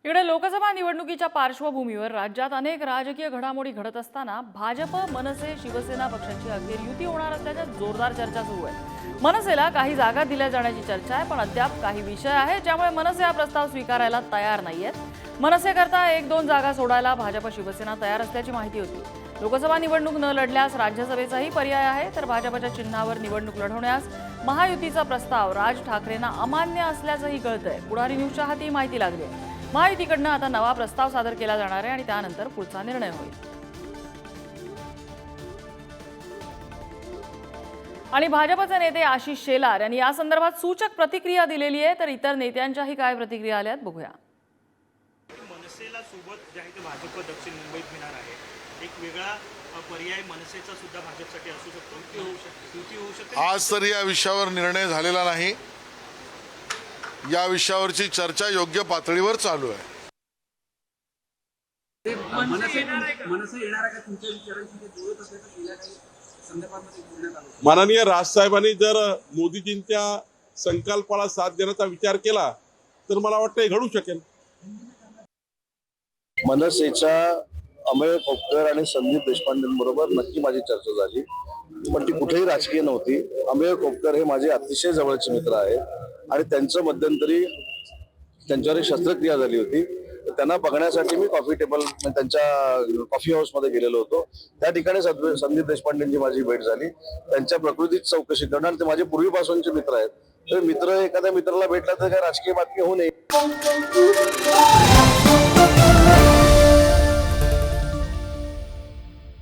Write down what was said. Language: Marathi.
इकडे लोकसभा निवडणुकीच्या पार्श्वभूमीवर राज्यात अनेक राजकीय घडामोडी घडत असताना भाजप, मनसे, शिवसेना पक्षांची अखेर युती होणार असल्याच्या जोरदार चर्चा सुरू आहे। मनसेला काही जागा दिल्या जाण्याची चर्चा आहे, पण अद्याप काही विषय आहे ज्यामुळे मनसे हा प्रस्ताव स्वीकारायला तयार नाहीयेत। मनसेकरता 1-2 जागा सोडायला भाजप, शिवसेना तयार असल्याची माहिती होती। लोकसभा निवडणूक न लढल्यास राज्यसभेचाही पर्याय आहे, तर भाजपच्या चिन्हावर निवडणूक लढवण्यास महायुतीचा प्रस्ताव राज ठाकरेंना अमान्य असल्याचंही कळतंय। पुढारी न्यूजच्या हाती माहिती लागली आहे। महायुतीकडनं आता नवा प्रस्ताव सादर केला जाणार आहे आणि त्यानंतर पुढचा निर्णय होईल। आणि भाजपचे नेते आशिष शेलार यांनी या संदर्भात सूचक प्रतिक्रिया दिलेली आहे, तर इतर नेत्यांच्याही काय प्रतिक्रिया आल्यात बघूया। मनसेला सोबत जे आहे ते भाजप दक्षिण मुंबईत घेणार आहे। एक वेगळा पर्याय मनसेचा सुद्धा भाजपसाठी असू शकतो, युती होऊ शकते। आज तरी या विषयावर निर्णय झालेला नाही। या विषयावरची चर्चा योग्य पातळीवर चालू आहे। माननीय राजसाहेबांनी जर मोदीजींच्या संकल्पाला साथ देण्याचा विचार केला तर मला वाटतं हे घडू शकेल। मनसेच्या अमेय खोपकर आणि संदीप देशपांडेंबरोबर नक्की माझी चर्चा झाली, पण ती कुठेही राजकीय नव्हती। अमेय खोपकर हे माझे अतिशय जवळचे मित्र आहेत आणि त्यांचं मध्यंतरी त्यांच्यावर शस्त्रक्रिया झाली होती, त्यांना बघण्यासाठी मी कॉफी टेबल त्यांच्या कॉफी हाऊसमध्ये गेलेलो होतो। त्या ठिकाणी संदीप देशपांडेंची माझी भेट झाली, त्यांच्या प्रकृतीची चौकशी करणार। ते माझे पूर्वीपासूनचे मित्र आहेत, तर मित्र एखाद्या मित्राला भेटला तर काय राजकीय बातमी होऊ नये।